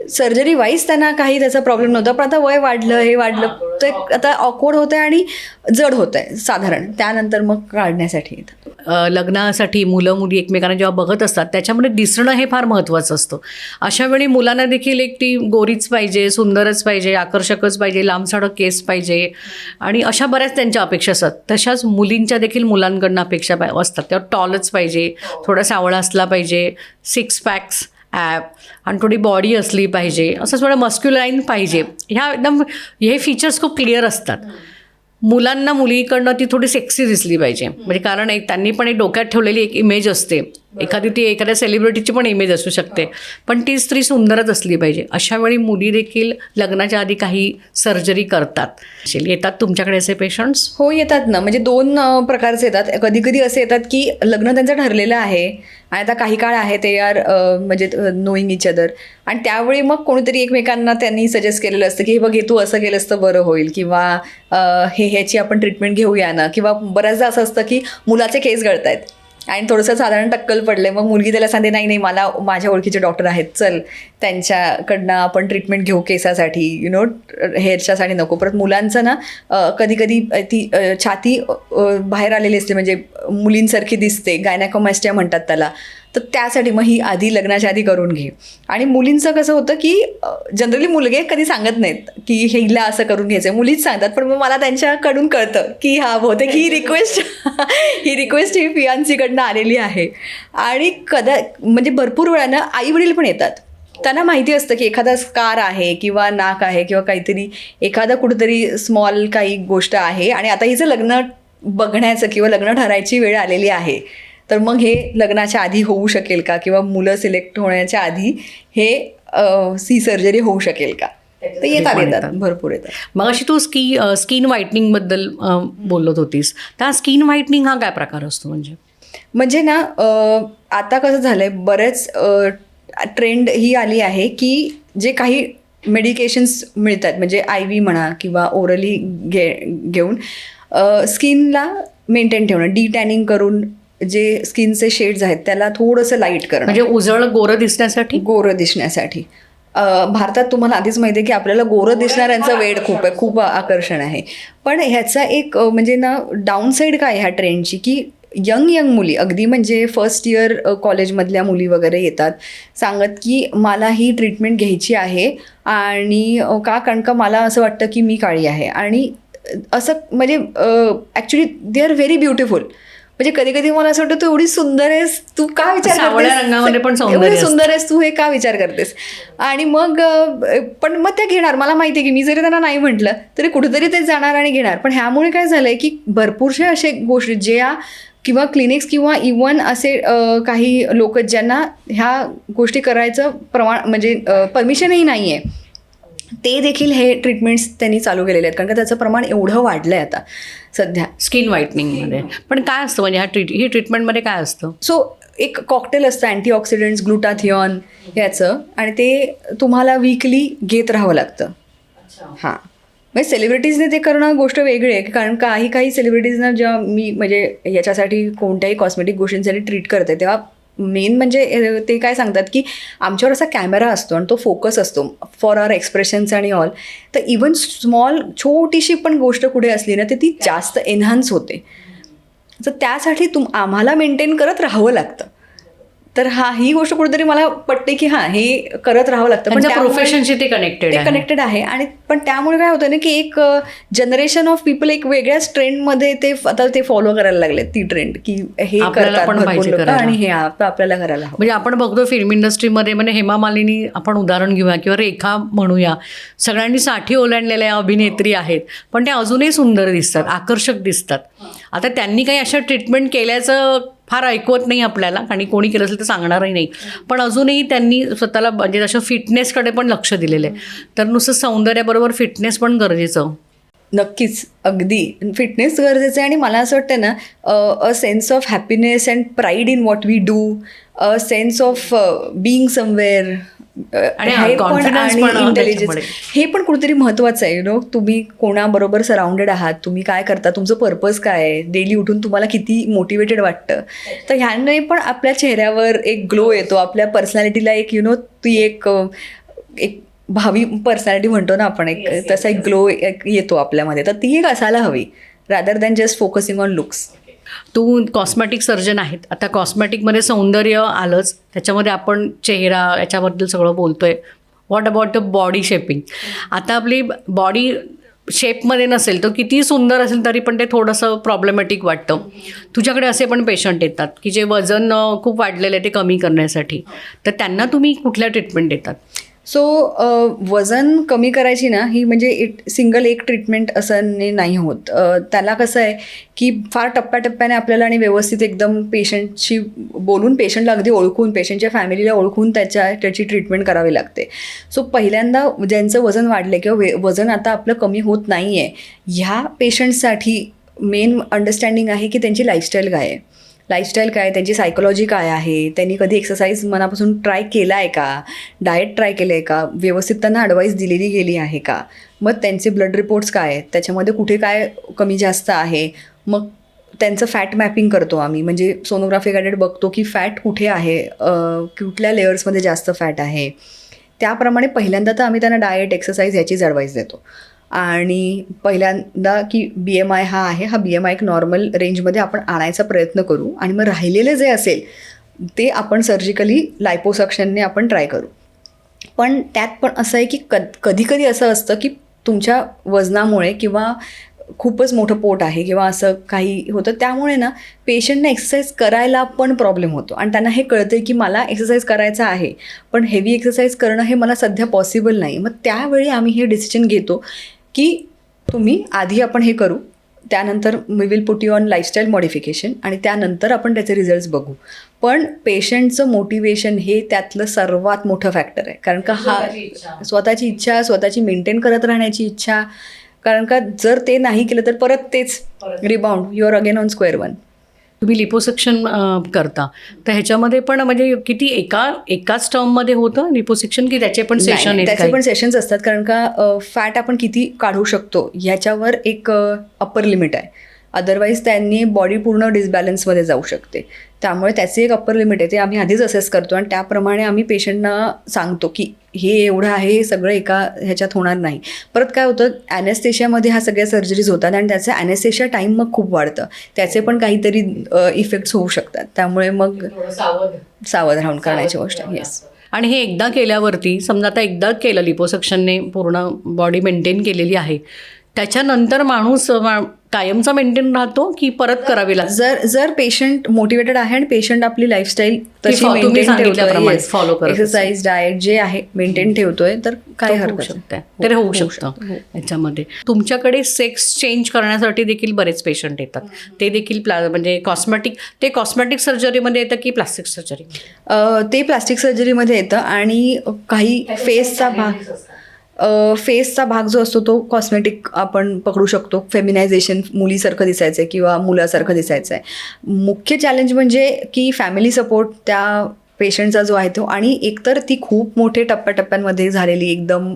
[SPEAKER 2] surgery wise त्यांना काही त्याचा प्रॉब्लेम नव्हता. पण आता वय वाढलं, हे वाढलं, ते आता ऑकवर्ड होतं आहे आणि जड होतं आहे साधारण, त्यानंतर मग काढण्यासाठी येतं.
[SPEAKER 1] लग्नासाठी मुलं मुली एकमेकांना जेव्हा बघत असतात त्याच्यामध्ये दिसणं हे फार महत्त्वाचं असतं. अशा वेळी मुलांना देखील एक ती गोरीच पाहिजे, सुंदरच पाहिजे, आकर्षकच पाहिजे, लांबसाडक केस पाहिजे, आणि अशा बऱ्याच त्यांच्या अपेक्षा असतात. तशाच मुलींच्या देखील मुलांकडनं अपेक्षा असतात. तेव्हा टॉलच पाहिजे, थोडा सावळा असला पाहिजे, 6 पॅक्स ॲप, आणि थोडी बॉडी असली पाहिजे, असं थोडं मस्क्युलाईन पाहिजे. ह्या एकदम हे फीचर्स खूप क्लिअर असतात. मुलांना मुलीकडनं ती थोडी सेक्सी दिसली पाहिजे, म्हणजे कारण एक त्यांनी पण एक डोक्यात ठेवलेली एक इमेज असते, एखाद्या सेलिब्रिटीची पण इमेज असू शकते, पण ती स्त्री सुंदरच असली पाहिजे. अशा वेळी मुली देखील लग्नाच्या आधी काही सर्जरी करतात. येतात तुमच्याकडे असे पेशंट्स?
[SPEAKER 2] हो, येतात ना. म्हणजे 2 प्रकारचे येतात. कधी असे येतात की लग्न त्यांचं ठरलेलं आहे आणि आता काही काळ आहे ते म्हणजे नोईंग इच अदर, आणि त्यावेळी मग कोणीतरी एकमेकांना त्यांनी सजेस्ट केलेलं असतं की हे बघ, हे तू असं केलं असतं बरं होईल, किंवा ह्याची आपण ट्रीटमेंट घेऊया ना. किंवा बऱ्याचदा असं असतं की मुलाचे केस गळतायत आणि थोडंसं साधारण टक्कल पडले, मग मुलगी त्याला सांगते नाही मला माझ्या ओळखीचे डॉक्टर आहेत, चल त्यांच्याकडनं आपण ट्रीटमेंट घेऊ केसासाठी, हेअरच्यासाठी नको. परत मुलांचं ना कधी ती छाती बाहेर आलेली असते, म्हणजे मुलींसारखी दिसते, गायनॅकोमॅस्टिया म्हणतात त्याला, तर त्यासाठी मग ही आधी लग्नाच्या आधी करून घे. आणि मुलींचं कसं होतं की जनरली मुलगे कधी सांगत नाहीत की हिला असं करून घ्यायचं आहे, मुलीच सांगतात. पण मग मला त्यांच्याकडून कळतं की हा बहुतेक ही रिक्वेस्ट ही फियांसीकडनं आलेली आहे. आणि म्हणजे भरपूर वेळानं आई वडील पण येतात, त्यांना माहिती असतं की एखादा स्कार आहे किंवा नाक आहे किंवा काहीतरी एखादा कुठेतरी स्मॉल काही गोष्ट आहे, आणि आता हिचं लग्न बघण्याचं किंवा लग्न ठरायची वेळ आलेली आहे, तर मग हे लग्नाच्या आधी होऊ शकेल का, किंवा मुलं सिलेक्ट होण्याच्या आधी हे सी सर्जरी होऊ शकेल का. तर येतात भरपूर येतात.
[SPEAKER 1] मग अशी तू स्किन व्हाईटनिंगबद्दल बोलत होतीस, त्या स्किन व्हाईटनिंग हा काय प्रकार असतो?
[SPEAKER 2] म्हणजे ना आता कसं झालंय, बरेच ट्रेंड ही आली आहे की जे काही मेडिकेशन्स मिळतात, म्हणजे IV म्हणा किंवा ओरली घेऊन स्किनला मेंटेन ठेवणं, डिटॅनिंग करून जे स्किनचे शेड्स आहेत त्याला थोडंसं लाईट करणं, म्हणजे
[SPEAKER 1] उजळ गोरं दिसण्यासाठी.
[SPEAKER 2] भारतात तुम्हाला आधीच माहिती आहे की आपल्याला गोरं दिसणाऱ्यांचं वेड खूप आहे, खूप आकर्षण आहे. पण ह्याचा एक म्हणजे ना डाऊन साईड काय ह्या ट्रेंडची, की यंग मुली अगदी म्हणजे फर्स्ट इयर कॉलेजमधल्या मुली वगैरे येतात सांगत की मला ही ट्रीटमेंट घ्यायची आहे आणि कारण का मला असं वाटतं की मी काळी आहे. आणि असं म्हणजे actually they are very beautiful. म्हणजे कधी कधी मला असं वाटतं तू एवढी सुंदर आहेस, तू का विचार
[SPEAKER 1] सावळ्या रंगामध्ये पण
[SPEAKER 2] करतेस,
[SPEAKER 1] सौंदर्य
[SPEAKER 2] एवढी
[SPEAKER 1] असतं.
[SPEAKER 2] सुंदर आहेस तू, हे का विचार करतेस. आणि मग पण मग त्या घेणार. मला माहिती आहे की मी जरी त्यांना नाही म्हटलं तरी कुठेतरी ते जाणार आणि घेणार. पण ह्यामुळे काय झालंय की भरपूरशा असे गोष्टी ज्या किंवा क्लिनिक्स किंवा इवन असे काही लोक ज्यांना ह्या गोष्टी करायचं प्रमाण म्हणजे परमिशनही नाही आहे, ते देखील हे ट्रीटमेंट्स त्यांनी चालू केलेले आहेत. कारण का त्याचं प्रमाण एवढं वाढलं आहे आता सध्या
[SPEAKER 1] स्किन व्हाईटनिंगमध्ये. पण काय असतं म्हणजे ही ट्रीटमेंटमध्ये काय असतं?
[SPEAKER 2] सो एक कॉकटेल असतं अँटीऑक्सिडंट्स, ग्लुटाथिऑन याचं, आणि ते तुम्हाला वीकली घेत राहावं लागतं. हां, म्हणजे सेलिब्रिटीजने ते करणं गोष्ट वेगळी आहे. कारण काही सेलिब्रिटीजना जेव्हा मी म्हणजे याच्यासाठी कोणत्याही कॉस्मेटिक गोष्टींसाठी ट्रीट करते तेव्हा मेन म्हणजे ते काय सांगतात की आमच्यावर असा कॅमेरा असतो आणि तो फोकस असतो फॉर आवर एक्सप्रेशन्स आणि ऑल. तर इवन स्मॉल छोटीशी पण गोष्ट कुठे असली ना तर ती जास्त एन्हान्स होते. तर त्यासाठी आम्हाला मेंटेन करत राहावं लागतं. तर ही गोष्ट कुठेतरी मला पटते की हे करत राहावं लागतं. पण
[SPEAKER 1] प्रोफेशनशी ते
[SPEAKER 2] कनेक्टेड आहे. आणि पण त्यामुळे काय होतं ना की एक जनरेशन ऑफ पीपल एक वेगळ्याच ट्रेंडमध्ये ते आता ते फॉलो करायला लागले ती ट्रेंड की हे करतात भरपूर लोकं आणि हे आपल्याला करायला हवं.
[SPEAKER 1] म्हणजे आपण बघतो फिल्म इंडस्ट्रीमध्ये म्हणजे हेमा मालिनी आपण उदाहरण घेऊया किंवा रेखा म्हणूया, सगळ्यांनी 60 ओलांडलेल्या अभिनेत्री आहेत पण त्या अजूनही सुंदर दिसतात, आकर्षक दिसतात. आता त्यांनी काही अशा ट्रीटमेंट केल्याचं फार ऐकवत नाही आपल्याला आणि कोणी केलं असेल तर सांगणारही नाही. पण अजूनही त्यांनी स्वतःला म्हणजे अशा फिटनेसकडे पण लक्ष दिलेलं आहे. तर नुसतं सौंदर्याबरोबर फिटनेस पण गरजेचं.
[SPEAKER 2] नक्कीच, अगदी फिटनेस गरजेचं आहे. आणि मला असं वाटतं ना a sense of happiness and pride in what we do, a sense of being somewhere आणि इंटेलिजन्स, हे पण कुठेतरी महत्त्वाचं आहे. तुम्ही कोणाबरोबर सराउंडेड आहात, तुम्ही काय करता, तुमचं पर्पज काय आहे, डेली उठून तुम्हाला किती मोटिवेटेड वाटतं. तर ह्याने पण आपल्या चेहऱ्यावर एक ग्लो येतो, आपल्या पर्सनॅलिटीला एक ती एक भावी पर्सनॅलिटी म्हणतो ना आपण, एक तसा एक ग्लो येतो आपल्यामध्ये. तर ती एक असायला हवी rather than just focusing on looks.
[SPEAKER 1] तू कॉस्मॅटिक सर्जन आहेत. आता कॉस्मॅटिकमध्ये सौंदर्य आलंच, त्याच्यामध्ये आपण चेहरा याच्याबद्दल सगळं बोलतोय. What about the body shaping? आता आपली बॉडी शेपमध्ये नसेल तर किती सुंदर असेल तरी पण ते थोडंसं प्रॉब्लेमॅटिक वाटतं. तुझ्याकडे असे पण पेशंट येतात की जे वजन खूप वाढलेलं आहे ते कमी करण्यासाठी, तर त्यांना तुम्ही कुठल्या ट्रीटमेंट देतात?
[SPEAKER 2] सो वजन कमी करायची ना ही म्हणजे सिंगल एक ट्रीटमेंट असं नाही होत. त्याला कसं आहे की फार टप्प्याटप्प्याने आपल्याला आणि व्यवस्थित एकदम पेशंटशी बोलून, पेशंटला अगदी ओळखून, पेशंटच्या फॅमिलीला ओळखून त्याची ट्रीटमेंट करावी लागते. सो पहिल्यांदा ज्यांचं वजन वाढलं किंवा वजन आता आपलं कमी होत नाही आहे, ह्या पेशंटसाठी मेन अंडरस्टँडिंग आहे की त्यांची लाईफस्टाईल काय आहे, त्यांची सायकोलॉजी काय आहे, त्यांनी कधी एक्सरसाइज मनापासून ट्राय केला आहे का, डाएट ट्राय केलं आहे का, व्यवस्थित त्यांना ॲडवाईस दिलेली गेली आहे का, मग त्यांचे ब्लड रिपोर्ट्स काय आहेत, त्याच्यामध्ये कुठे काय कमी जास्त आहे. मग त्यांचं फॅट मॅपिंग करतो आम्ही, म्हणजे सोनोग्राफी गायडेड बघतो की फॅट कुठे आहे, कुठल्या लेयर्समध्ये जास्त फॅट आहे. त्याप्रमाणे पहिल्यांदा तर आम्ही त्यांना डाएट, एक्सरसाइज ह्याचीच ॲडवाईस देतो. आणि पहिल्यांदा की BMI हा BMI एक नॉर्मल रेंजमध्ये आपण आणायचा प्रयत्न करू. आणि मग राहिलेलं जे असेल ते आपण सर्जिकली लायपोसक्शनने आपण ट्राय करू. पण त्यात पण असं आहे की कधी असं असतं की तुमच्या वजनामुळे किंवा खूपच मोठं पोट आहे किंवा असं काही होतं, त्यामुळे ना पेशंटने एक्सरसाइज करायला पण प्रॉब्लेम होतो. आणि त्यांना हे कळतं की मला एक्सरसाइज करायचा आहे पण हेवी एक्सरसाइज करणं हे मला सध्या पॉसिबल नाही. मग त्यावेळी आम्ही हे डिसिजन घेतो की तुम्ही आधी आपण हे करू, त्यानंतर we will put you on lifestyle modification आणि त्यानंतर आपण त्याचे रिझल्ट्स बघू. पण पेशंटचं मोटिवेशन हे त्यातलं सर्वात मोठं फॅक्टर आहे. कारण का स्वतःची इच्छा, स्वतःची मेंटेन करत राहण्याची इच्छा. कारण का जर ते नाही केलं तर परत तेच rebound, you are again on square one.
[SPEAKER 1] तुम्ही लिपोसेक्शन करता तर ह्याच्यामध्ये पण म्हणजे किती एकाच टर्ममध्ये होतं लिपोसेक्शन की त्याचे पण सेशन?
[SPEAKER 2] त्याचे पण सेशन्स असतात. कारण का फॅट आपण किती काढू शकतो ह्याच्यावर एक अप्पर लिमिट आहे. अदरवाईज त्यांनी बॉडी पूर्ण डिसबॅलन्समध्ये जाऊ शकते. त्यामुळे त्याचे एक अप्पर लिमिट आहे, ते आम्ही आधीच असेस करतो आणि त्याप्रमाणे आम्ही पेशंटना सांगतो की हे एवढं आहे, हे सगळं एका ह्याच्यात होणार नाही. परत काय होतं, ॲनेस्थेशियामध्ये ह्या सगळ्या सर्जरीज होतात आणि त्याचं ॲनेस्थेशिया टाईम मग खूप वाढतं, त्याचे पण काहीतरी इफेक्ट्स होऊ शकतात. त्यामुळे मग सावध राहून करण्याची गोष्ट आहे. येस.
[SPEAKER 1] आणि हे एकदा केल्यावरती समजा आता एकदा केलं लिपोसक्शनने पूर्ण बॉडी मेंटेन केलेली आहे, त्याच्यानंतर माणूस कायमचा मेंटेन राहतो की परत करावी लागते?
[SPEAKER 2] जर पेशंट मोटिवेटेड आहे आणि पेशंट आपली लाईफस्टाईल तशी
[SPEAKER 1] तुम्ही
[SPEAKER 2] मेंटेन
[SPEAKER 1] सांगितल्याप्रमाणे
[SPEAKER 2] ठेवतोय,
[SPEAKER 1] follow करत
[SPEAKER 2] एक्सरसाइज डाएट जे आहे मेंटेन ठेवतोय, तर काय हरकत
[SPEAKER 1] शकते, तर होऊ शकतं. याच्यामध्ये तुमच्याकडे सेक्स चेंज करण्यासाठी देखील बरेच पेशंट येतात, ते देखील म्हणजे कॉस्मेटिक सर्जरीमध्ये येतं की प्लास्टिक सर्जरी?
[SPEAKER 2] ते प्लास्टिक सर्जरीमध्ये येतं आणि काही फेसचा भाग जो असतो तो कॉस्मेटिक आपण पकडू शकतो. फेमिनायझेशन, मुलीसारखं दिसायचं आहे किंवा मुलासारखं दिसायचं आहे. मुख्य चॅलेंज म्हणजे की फॅमिली सपोर्ट त्या पेशंटचा जो आहे तो, आणि एकतर ती खूप मोठे टप्प्याटप्प्यांमध्ये झालेली एकदम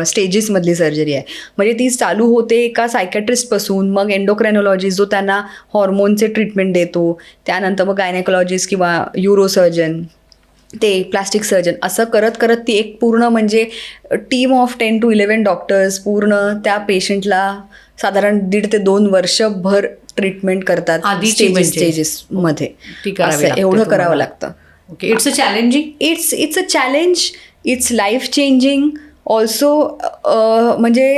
[SPEAKER 2] स्टेजेसमधली सर्जरी आहे. म्हणजे ती चालू होते एका सायकॅट्रिस्टपासून, मग एंडोक्रायनॉलॉजिस्ट जो त्यांना हॉर्मोनचे ट्रीटमेंट देतो, त्यानंतर मग गायनेकोलॉजिस्ट किंवा युरोसर्जन, ते प्लास्टिक सर्जन, असं करत करत ती एक पूर्ण म्हणजे टीम ऑफ 10 to 11 डॉक्टर्स पूर्ण त्या पेशंटला साधारण 1.5 ते 2 वर्षभर ट्रीटमेंट करतात. स्टेजेसमध्ये एवढं करावं लागतं.
[SPEAKER 1] Okay, it's a challenging.
[SPEAKER 2] It's a challenge, it's life changing also. म्हणजे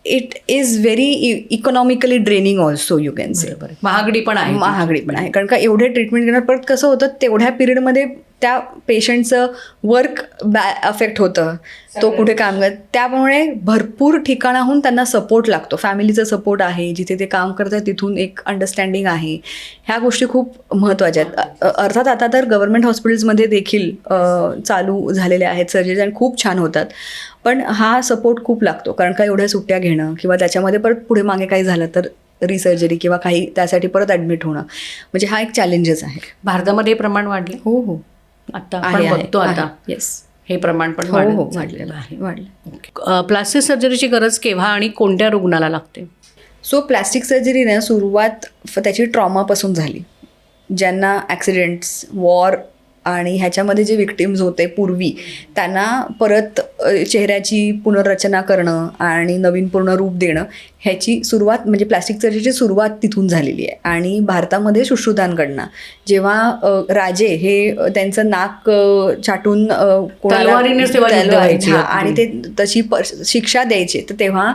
[SPEAKER 2] it is very economically draining also, you can say.
[SPEAKER 1] महागडी पण आहे,
[SPEAKER 2] कारण का एवढे ट्रीटमेंट घेणार. परत कसं होतं, तेवढ्या पिरियडमध्ये त्या पेशंटचं वर्क अफेक्ट होतं, तो कुठे काम करत, त्यामुळे भरपूर ठिकाणाहून त्यांना सपोर्ट लागतो. फॅमिलीचा सपोर्ट आहे, जिथे ते काम करतात तिथून एक अंडरस्टँडिंग आहे. ह्या गोष्टी खूप महत्त्वाच्या आहेत. अर्थात आता तर गव्हर्नमेंट हॉस्पिटल्समध्ये देखील चालू झालेल्या आहेत सर्जरीज आणि खूप छान होतात, पण हा सपोर्ट खूप लागतो. कारण का एवढ्या सुट्ट्या घेणं किंवा त्याच्यामध्ये परत पुढे मागे काही झालं तर रिसर्जरी किंवा काही त्यासाठी परत ॲडमिट होणं, म्हणजे हा एक चॅलेंजेस आहे.
[SPEAKER 1] भारतामध्ये प्रमाण वाढले?
[SPEAKER 2] हो,
[SPEAKER 1] आता आपण बघतो आता.
[SPEAKER 2] येस,
[SPEAKER 1] हे प्रमाण पण वाढलेलं
[SPEAKER 2] आहे.
[SPEAKER 1] प्लास्टिक सर्जरीची गरज केव्हा आणि कोणत्या रुग्णाला लागते?
[SPEAKER 2] सो प्लास्टिक सर्जरीने सुरुवात त्याची ट्रॉमापासून झाली. ज्यांना ॲक्सिडेंट्स, वॉर आणि ह्याच्यामध्ये जे विक्टिम्स होते पूर्वी, त्यांना परत चेहऱ्याची पुनर्रचना करणं आणि नवीन पूर्ण रूप देणं, ह्याची सुरुवात म्हणजे प्लास्टिक सर्जरीची सुरुवात तिथून झालेली आहे. आणि भारतामध्ये सुश्रुतांकडनं जेव्हा राजे हे त्यांचं नाक छाटून आणि ते तशी शिक्षा द्यायचे, तर तेव्हा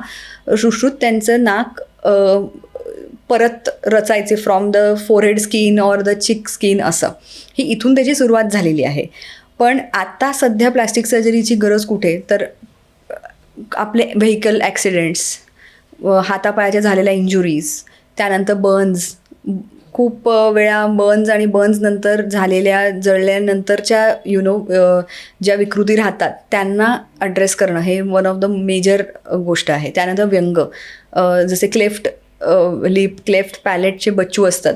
[SPEAKER 2] सुश्रुत त्यांचं नाक परत रचायचे from the forehead skin or the cheek skin, असं ही इथून त्याची सुरुवात झालेली आहे. पण आता सध्या प्लास्टिक सर्जरीची गरज कुठे, तर आपले व्हेकल ॲक्सिडेंट्स, हातापायाच्या झालेल्या इंजुरीज, त्यानंतर बर्न्स, खूप वेळा बर्न्स आणि बर्न्स नंतर झालेल्या जळल्यानंतरच्या ज्या विकृती राहतात त्यांना अड्रेस करणं हे वन ऑफ द मेजर गोष्ट आहे. त्यानंतर व्यंग, जसे क्लेफ्ट पॅलेटचे बच्चू असतात,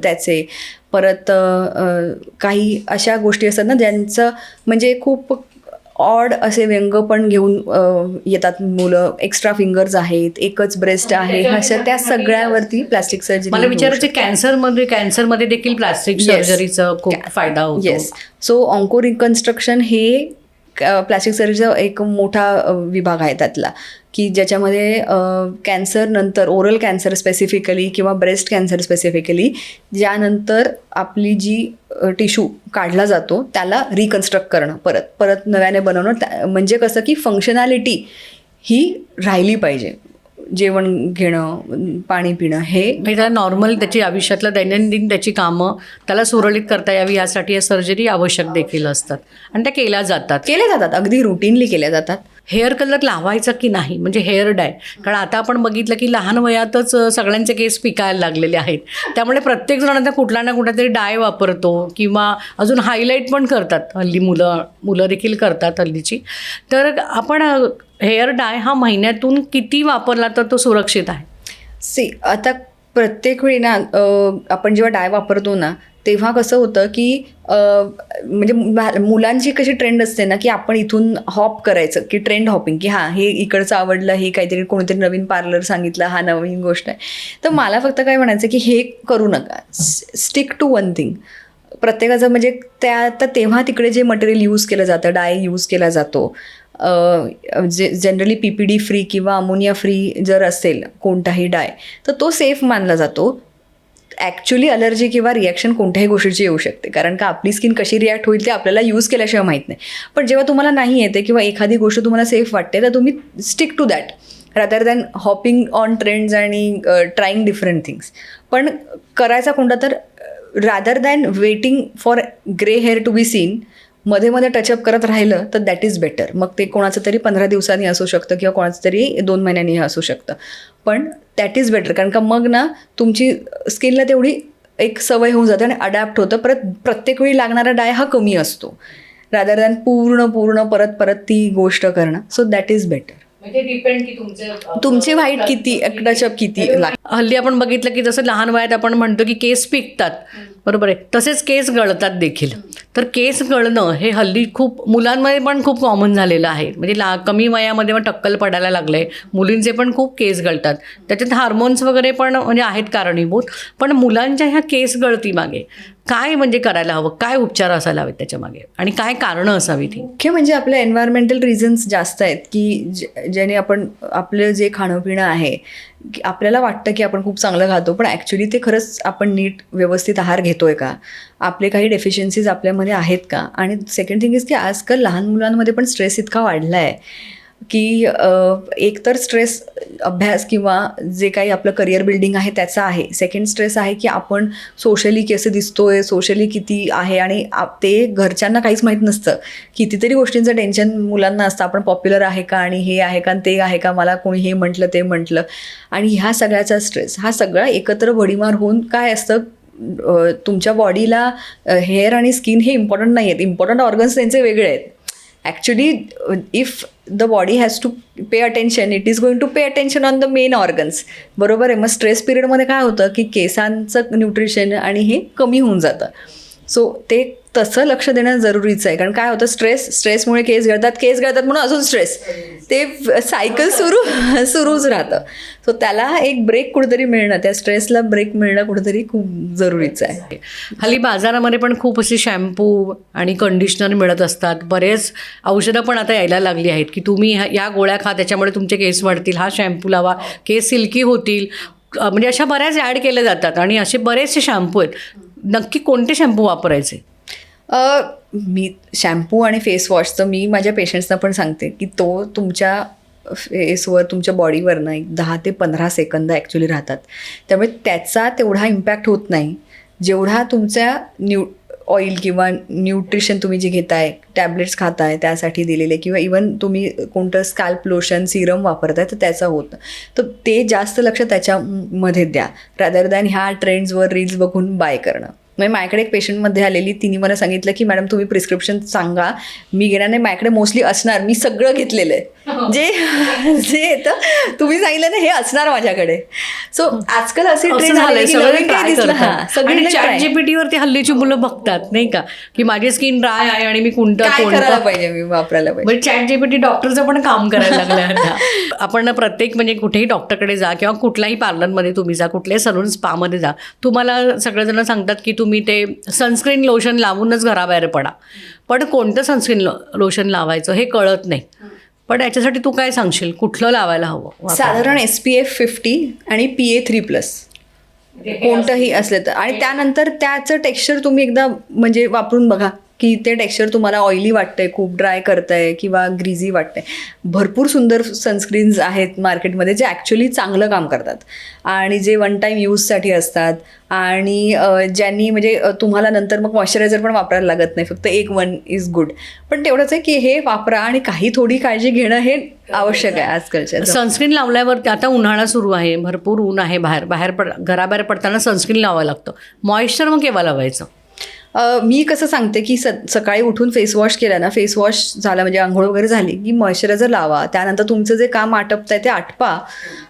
[SPEAKER 2] त्याचे परत काही अशा गोष्टी असतात ना ज्यांचं म्हणजे खूप ऑड असे व्यंग पण घेऊन येतात मुलं. एक्स्ट्रा फिंगर्स आहेत, एकच ब्रेस्ट आहे, अशा त्या सगळ्यावरती प्लास्टिक सर्जरी.
[SPEAKER 1] मला विचारायचं, कॅन्सरमध्ये देखील प्लास्टिक सर्जरीचा खूप फायदा होतो.
[SPEAKER 2] येस. सो ऑन्को रिकन्स्ट्रक्शन हे प्लास्टिक सर्जरीचा एक मोठा विभाग आहे त्यातला, की ज्याच्यामध्ये कॅन्सर नंतर, ओरल कॅन्सर स्पेसिफिकली किंवा ब्रेस्ट कॅन्सर स्पेसिफिकली, ज्यानंतर आपली जी टिश्यू काढला जातो त्याला रिकन्स्ट्रक्ट करणं, परत नव्याने बनवणं. म्हणजे कसं की फंक्शनॅलिटी ही राहिली पाहिजे. जेवण घेणं, पाणी पिणं, हे
[SPEAKER 1] त्याला नॉर्मल त्याची आयुष्यातलं दैनंदिन त्याची कामं त्याला सुरळीत करता यावी यासाठी या सर्जरी आवश्यक देखील असतात आणि त्या केल्या जातात,
[SPEAKER 2] अगदी रुटीनली केल्या जातात.
[SPEAKER 1] हेअर कलर लावायचा की नाही, म्हणजे हेअर डाय, कारण आता आपण बघितलं की लहान वयातच सगळ्यांचे केस पिकायला लागलेले आहेत, त्यामुळे प्रत्येक जण आता कुठला ना कुठला तरी डाय वापरतो किंवा अजून हायलाईट पण करतात. हल्ली मुलं देखील करतात हल्लीची. तर आपण हेअर डाय हा महिन्यातून किती वापरला तर तो सुरक्षित आहे?
[SPEAKER 2] आता प्रत्येक वेळी ना आपण जेव्हा डाय वापरतो ना, तेव्हा कसं होतं की म्हणजे मुलांची कशी ट्रेंड असते ना की आपण इथून हॉप करायचं की ट्रेंड हॉपिंग की हां हे इकडचं आवडलं, हे काहीतरी कोणीतरी नवीन पार्लर सांगितलं, हा नवीन गोष्ट आहे. तर मला फक्त काय म्हणायचं की हे करू नका, स्टिक टू वन थिंग. प्रत्येकाचं म्हणजे तेव्हा तिकडे जे मटेरियल यूज केलं जातं, डाय यूज केला जातो, जे जनरली PPD फ्री किंवा अमोनिया फ्री जर असेल कोणताही डाय तर तो सेफ मानला जातो. ॲक्च्युली अलर्जी किंवा रिॲक्शन कोणत्याही गोष्टीची येऊ शकते, कारण का आपली स्किन कशी रिॲक्ट होईल ते आपल्याला यूज केल्याशिवाय माहीत नाही. पण जेव्हा तुम्हाला नाही येते किंवा एखादी गोष्ट तुम्हाला सेफ वाटते तर तुम्ही stick to that rather than hopping on trends आणि ट्राईंग डिफरंट थिंग्स. पण करायचा कोणता तर rather than waiting for grey hair to be seen, मध्ये मध्ये टचअप करत राहिलं तर दॅट इज बेटर. मग ते कोणाचं तरी 15 दिवसांनी असू शकतं किंवा कोणाचं तरी 2 महिन्यांनी असू शकतं, पण दॅट इज बेटर. कारण का मग ना तुमची स्किनला तेवढी एक सवय होऊन जाते आणि अडॅप्ट होतं. प्रत्येक वेळी लागणारा डाय हा कमी असतो रादर दॅन पूर्ण परत ती गोष्ट करणं. So that is better.
[SPEAKER 1] म्हणजे डिपेंड की
[SPEAKER 2] तुमची व्हाईट किती, टचअप किती लागतं.
[SPEAKER 1] हल्ली आपण बघितलं की जसं लहान वयात आपण म्हणतो की केस पिकतात, बरोबर आहे, तसेच केस गळतात देखील. तर केस गळणं हे हल्ली खूप मुलांमध्ये पण खूप कॉमन झालेलं आहे. म्हणजे कमी वयामध्ये मग टक्कल पडायला लागले, मुलींचे पण खूप केस गळतात. त्याच्यात हार्मोन्स वगैरे पण म्हणजे आहेत कारणीभूत. पण मुलांच्या ह्या केस गळती मागे काय म्हणजे करायला हवं, काय उपचार असायला हवेत त्याच्या मागे आणि काय कारणं असावी ती?
[SPEAKER 2] मुख्य म्हणजे आपल्या एन्व्हायरमेंटल रिझन्स जास्त आहेत की ज्याने आपण आपलं जे खाणंपिणं आहे की आपल्याला वाटतं की आपण खूप चांगलं खातो, पण ॲक्च्युली ते खरंच आपण नीट व्यवस्थित आहार घेतोय का, आपले काही डेफिशियन्सीज आपल्यामध्ये आहेत का. आणि सेकंड थिंग इज की आजकाल लहान मुलांमध्ये पण स्ट्रेस इतका वाढला आहे की एकतर स्ट्रेस अभ्यास किंवा जे काही आपलं करिअर बिल्डिंग आहे त्याचा आहे. सेकंड स्ट्रेस आहे की आपण सोशली कसे दिसतोय, सोशली किती आहे, आणि ते घरच्यांना काहीच माहीत नसतं. कितीतरी गोष्टींचं टेन्शन मुलांना असतं, आपण पॉप्युलर आहे का, आणि हे आहे का, ते आहे का, मला कोणी हे म्हटलं ते म्हटलं. आणि ह्या सगळ्याचा स्ट्रेस हा सगळा एकत्र भडीमार होऊन काय असतं, तुमच्या बॉडीला हेअर आणि स्किन हे इम्पॉर्टंट नाही आहेत, इम्पॉर्टंट ऑर्गन्स त्यांचे वेगळे आहेत. Actually if the body has to pay attention, it is going to pay attention on the main organs. बरोबर आहे. मग स्ट्रेस पिरियडमध्ये काय होतं की केसांचं न्यूट्रिशन आणि हे कमी होऊन जातं. सो ते तसं लक्ष देणं जरुरीचं आहे. कारण काय होतं, स्ट्रेसमुळे केस गळतात म्हणून अजून स्ट्रेस, ते सायकल सुरूच राहतं. सो त्याला एक ब्रेक कुठेतरी मिळणं, त्या स्ट्रेसला ब्रेक मिळणं कुठेतरी खूप जरुरीचं आहे.
[SPEAKER 1] हल्ली बाजारामध्ये पण खूप असे शॅम्पू आणि कंडिशनर मिळत असतात. बरेच औषधं पण आता यायला लागली आहेत की तुम्ही या गोळ्या खा, त्याच्यामुळे तुमचे केस वाढतील, हा शॅम्पू लावा, केस सिल्की होतील. म्हणजे अशा बऱ्याच ॲड केल्या जातात आणि असे बरेचसे शॅम्पू आहेत. नक्की कोणते शॅम्पू वापरायचे?
[SPEAKER 2] मी शॅम्पू आणि फेस वॉशचं मी माझ्या पेशंट्सना पण सांगते की तो तुमच्या फेसवर, तुमच्या बॉडीवरनं एक 10 ते 15 सेकंद ॲक्च्युली राहतात. त्यामुळे त्याचा तेवढा इम्पॅक्ट होत नाही जेवढा तुमच्या ऑइल किंवा न्यूट्रिशन तुम्ही जे घेताय, टॅबलेट्स खाताय त्यासाठी दिलेले, किंवा इवन तुम्ही कोणतं स्कॅल्प लोशन, सिरम वापरताय तर त्याचा होतं. तर ते जास्त लक्ष त्याच्यामध्ये द्या रादर दॅन ह्या ट्रेंड्सवर रील्स बघून बाय करणं. म्हणजे माझ्याकडे एक पेशंटमध्ये आलेली, तिने मला सांगितलं की मॅडम तुम्ही प्रिस्क्रिप्शन सांगा, मी घेणार नाही, माझ्याकडे मोस्टली असणार, मी सगळं घेतलेलं आहे, जे येतं तुम्ही सांगितलं ना हे असणार माझ्याकडे. सो आजकाल असे ट्रेंड झाले की नवीन काय दिसलं,
[SPEAKER 1] ChatGPT वरती हल्लीची मुलं बघतात नाही का की माझी स्किन ड्राय आहे आणि मी
[SPEAKER 2] काय करायला पाहिजे, मी वापरायला पाहिजे.
[SPEAKER 1] ChatGPT डॉक्टरचं पण काम करायला लागलं. आपण प्रत्येक म्हणजे कुठेही डॉक्टरकडे जा किंवा कुठल्याही पार्लरमध्ये तुम्ही जा, कुठल्याही सलून स्पामध्ये जा, तुम्हाला सगळेजण सांगतात की तुम्ही ते सनस्क्रीन लोशन लावूनच घराबाहेर पडा. पण कोणतं सनस्क्रीन लोशन लावायचं हे कळत नाही. पण याच्यासाठी तू काय सांगशील, कुठलं लावायला हवं?
[SPEAKER 2] साधारण SPF 50 आणि PA3+. कोणतंही असलं तर. आणि त्यानंतर त्याचं टेक्स्चर तुम्ही एकदा म्हणजे वापरून बघा की ते टेक्स्चर तुम्हाला ऑइली वाटतंय, खूप ड्राय करतंय किंवा ग्रीझी वाटतंय. भरपूर सुंदर सनस्क्रीन्स आहेत मार्केटमध्ये जे ॲक्च्युली चांगलं काम करतात आणि जे वन टाईम यूजसाठी असतात आणि ज्यांनी म्हणजे तुम्हाला नंतर मग मॉइश्चरायझर पण वापरायला लागत नाही, फक्त एक वन इज गुड. पण तेवढंच आहे की हे वापरा आणि काही थोडी काळजी घेणं हे आवश्यक आहे आजकालच्या.
[SPEAKER 1] सनस्क्रीन लावल्यावर आता उन्हाळा सुरू आहे, भरपूर ऊन आहे, घराबाहेर पडताना सनस्क्रीन लावावं लागतं. मॉइश्चर मग केव्हा लावायचं?
[SPEAKER 2] मी कसं सांगते की सकाळी उठून फेस वॉश केला ना, फेस वॉश झाला म्हणजे आंघोळ वगैरे झाली की मॉइश्चरायझर लावा, त्यानंतर तुमचं जे काम आटपतंय ते आटपा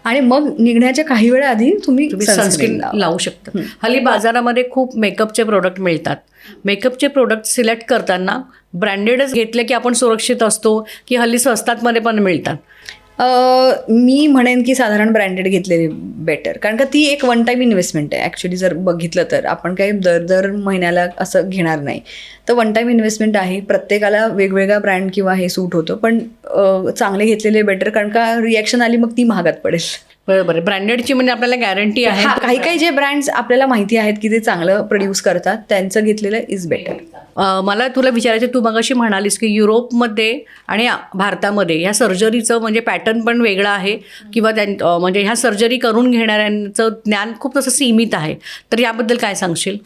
[SPEAKER 2] आणि मग निघण्याच्या काही वेळा आधी तुम्ही
[SPEAKER 1] सनस्क्रीन लावू शकता. हल्ली बाजारामध्ये खूप मेकअपचे प्रोडक्ट मिळतात. मेकअपचे प्रोडक्ट सिलेक्ट करताना ब्रँडेडच घेतले की आपण सुरक्षित असतो की हल्ली स्वस्तातमध्ये पण मिळतात?
[SPEAKER 2] मी म्हणेन की साधारण ब्रँडेड घेतलेले बेटर, कारण का ती एक वन टाईम इन्व्हेस्टमेंट आहे. ॲक्च्युली जर बघितलं तर आपण काही दर महिन्याला असं घेणार नाही, तर वन टाईम इन्व्हेस्टमेंट आहे. प्रत्येकाला वेगवेगळा ब्रँड किंवा हे सूट होतं, पण चांगले घेतलेले बेटर, कारण का रिॲक्शन आली मग ती महागात पडेल.
[SPEAKER 1] बरोबर आहे. ब्रँडेडची म्हणजे आपल्याला गॅरंटी आहे.
[SPEAKER 2] काही काही जे ब्रँड्स आपल्याला माहिती आहेत की ते चांगलं प्रोड्यूस करतात, त्यांचं घेतलेलं इज बेटर.
[SPEAKER 1] मला तुला विचारायचं, तू मगाशी म्हणालीस की युरोपमध्ये आणि भारतामध्ये ह्या सर्जरीचं म्हणजे पॅटर्न पण वेगळं आहे किंवा म्हणजे ह्या सर्जरी करून घेणाऱ्यांचं ज्ञान खूप तसं सीमित आहे, तर याबद्दल काय सांगशील?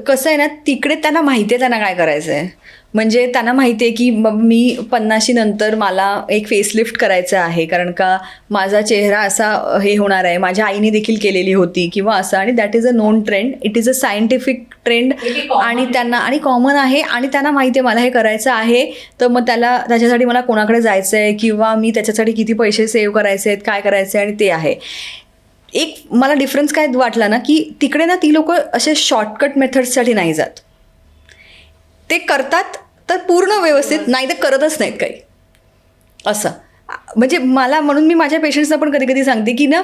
[SPEAKER 2] कसं आहे ना, तिकडे त्यांना माहिती आहे त्यांना काय करायचं आहे. म्हणजे त्यांना माहिती आहे की मी 50 नंतर मला एक फेसलिफ्ट करायचं आहे, कारण का माझा चेहरा असा हे होणार आहे, माझ्या आईने देखील केलेली होती किंवा असं, आणि that is a known trend, it is a scientific trend आणि त्यांना आणि कॉमन आहे आणि त्यांना माहिती आहे मला हे करायचं आहे. तर मग त्याच्यासाठी मला कोणाकडे जायचं आहे किंवा मी त्याच्यासाठी किती पैसे सेव्ह करायचे आहेत, काय करायचे आहे, आणि ते आहे. एक मला डिफरन्स काय वाटला ना, की तिकडे ना ती लोक असे शॉर्टकट मेथड्ससाठी नाही जात, ते करतात तर पूर्ण व्यवस्थित, नाही तर करतच नाहीत काही असं. म्हणजे म्हणून मी माझ्या पेशंट्सना पण कधी कधी सांगते की ना,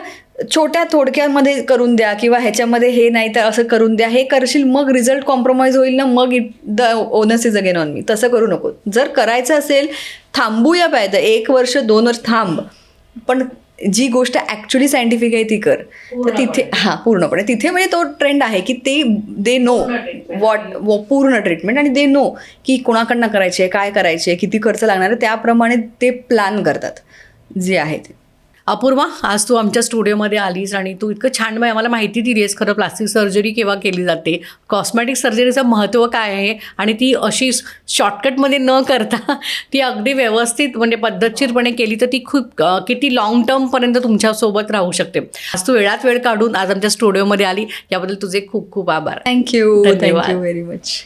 [SPEAKER 2] छोट्या थोडक्यामध्ये करून द्या किंवा ह्याच्यामध्ये हे नाही तर असं करून द्या, हे करशील मग रिझल्ट कॉम्प्रोमाइज होईल ना, मग the onus is again on me. तसं करू नको. जर करायचं असेल थांबूया पाहिजे, 1 वर्ष 2 वर्ष थांब, पण जी गोष्ट ॲक्च्युली सायंटिफिक आहे ती कर. तर तिथे पूर्णपणे तिथे म्हणजे तो ट्रेंड आहे की दे नो पूर्ण ट्रीटमेंट, आणि दे नो की कोणाकडनं करायची आहे, काय करायची आहे, किती खर्च लागणार आहे, त्याप्रमाणे ते प्लॅन करतात जे आहे ते.
[SPEAKER 1] अपूर्वा, आज तू आमच्या स्टुडिओमध्ये आलीस आणि तू इतकं छान आम्हाला माहिती दिली आहेस खरं प्लास्टिक सर्जरी केव्हा केली जाते, कॉस्मॅटिक सर्जरीचं महत्त्व काय आहे, आणि ती अशी शॉर्टकटमध्ये न करता ती अगदी व्यवस्थित म्हणजे पद्धतशीरपणे केली तर ती खूप किती लाँग टर्मपर्यंत तुमच्यासोबत राहू शकते. आज तू वेळात वेळ काढून आज आमच्या स्टुडिओमध्ये आली, याबद्दल तुझे खूप खूप आभार.
[SPEAKER 2] थँक्यू
[SPEAKER 1] धन्यवाद.
[SPEAKER 2] Very much.